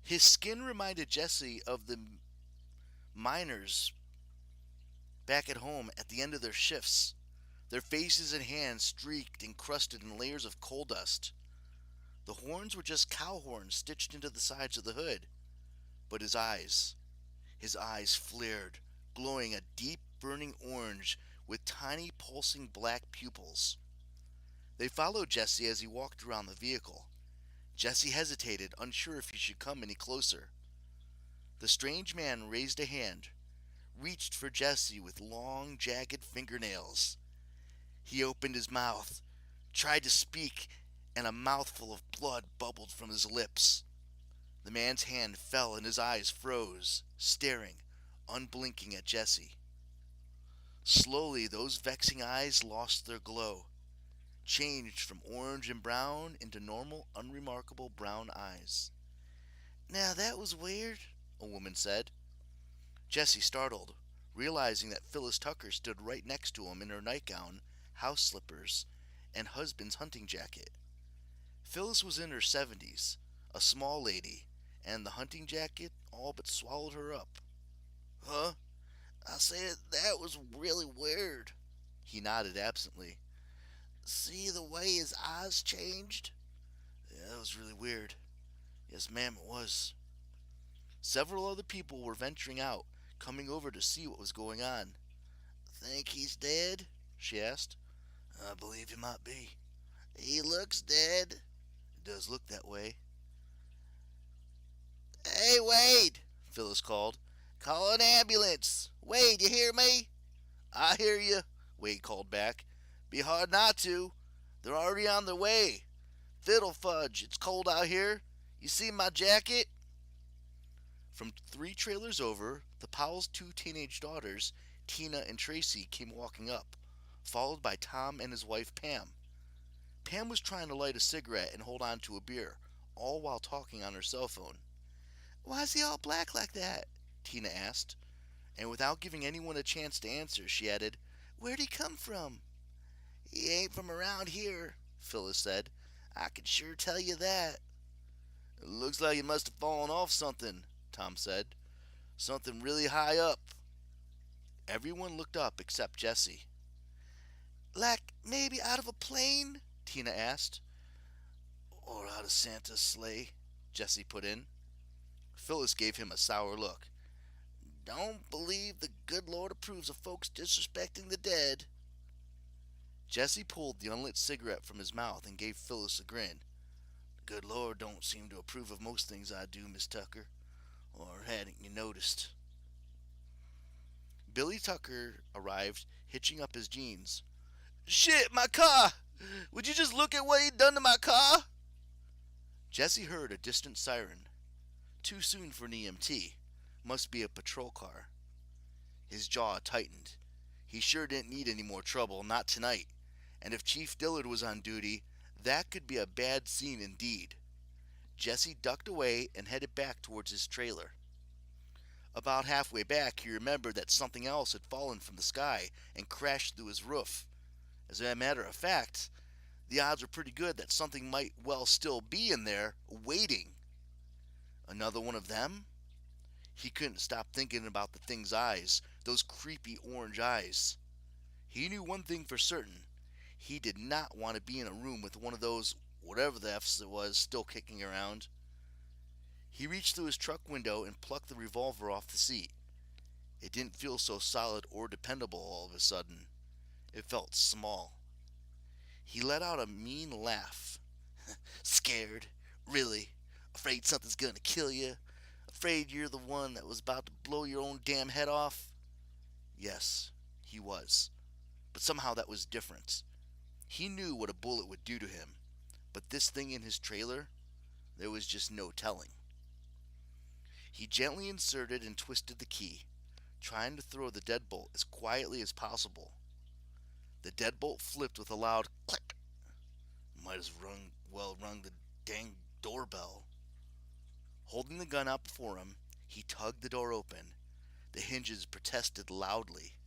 His skin reminded Jesse of the miners back at home at the end of their shifts, their faces and hands streaked and crusted in layers of coal dust. The horns were just cow horns stitched into the sides of the hood. But his eyes flared, glowing a deep burning orange with tiny pulsing black pupils. They followed Jesse as he walked around the vehicle. Jesse hesitated, unsure if he should come any closer. The strange man raised a hand, reached for Jesse with long, jagged fingernails. He opened his mouth, tried to speak, and a mouthful of blood bubbled from his lips. The man's hand fell and his eyes froze, staring, unblinking at Jesse. Slowly, those vexing eyes lost their glow, changed from orange and brown into normal, unremarkable brown eyes. "Now that was weird," a woman said. Jesse startled, realizing that Phyllis Tucker stood right next to him in her nightgown, house slippers, and husband's hunting jacket. Phyllis was in her 70s, a small lady, and the hunting jacket all but swallowed her up. "Huh? I said that was really weird." He nodded absently. "See the way his eyes changed?" "Yeah, that was really weird." "Yes, ma'am, it was." Several other people were venturing out, coming over to see what was going on. "Think he's dead?" she asked. "I believe he might be." "He looks dead." "It does look that way." "Hey, Wade!" Phyllis called. "Call an ambulance! Wade, you hear me?" "I hear you," Wade called back. "Be hard not to. They're already on their way. Fiddle fudge, it's cold out here. You see my jacket?" From 3 trailers over, the Powell's 2 teenage daughters, Tina and Tracy, came walking up, followed by Tom and his wife Pam. Pam was trying to light a cigarette and hold on to a beer, all while talking on her cell phone. "Why is he all black like that?" Tina asked, and without giving anyone a chance to answer, she added, "Where'd he come from?" "He ain't from around here," Phyllis said. "I can sure tell you that." "It looks like he must have fallen off something," Tom said. "Something really high up." Everyone looked up except Jesse. "Like maybe out of a plane?" Tina asked. "Or out of Santa's sleigh," Jesse put in. Phyllis gave him a sour look. "Don't believe the good Lord approves of folks disrespecting the dead." Jesse pulled the unlit cigarette from his mouth and gave Phyllis a grin. "The good Lord don't seem to approve of most things I do, Miss Tucker. Or hadn't you noticed?" Billy Tucker arrived, hitching up his jeans. "Shit, my car! Would you just look at what he'd done to my car?" Jesse heard a distant siren. Too soon for an EMT. Must be a patrol car. His jaw tightened. He sure didn't need any more trouble, not tonight. And if Chief Dillard was on duty, that could be a bad scene indeed. Jesse ducked away and headed back towards his trailer. About halfway back, he remembered that something else had fallen from the sky and crashed through his roof. As a matter of fact, the odds were pretty good that something might well still be in there, waiting. Another one of them? He couldn't stop thinking about the thing's eyes, those creepy orange eyes. He knew one thing for certain. He did not want to be in a room with one of those, whatever the F's it was, still kicking around. He reached through his truck window and plucked the revolver off the seat. It didn't feel so solid or dependable all of a sudden. It felt small. He let out a mean laugh. "Scared? Really? Afraid something's gonna kill you? Afraid you're the one that was about to blow your own damn head off?" Yes, he was. But somehow that was different. He knew what a bullet would do to him. But this thing in his trailer, there was just no telling. He gently inserted and twisted the key, trying to throw the deadbolt as quietly as possible. The deadbolt flipped with a loud click. Might as well rung the dang doorbell. Holding the gun out before him, he tugged the door open. The hinges protested loudly.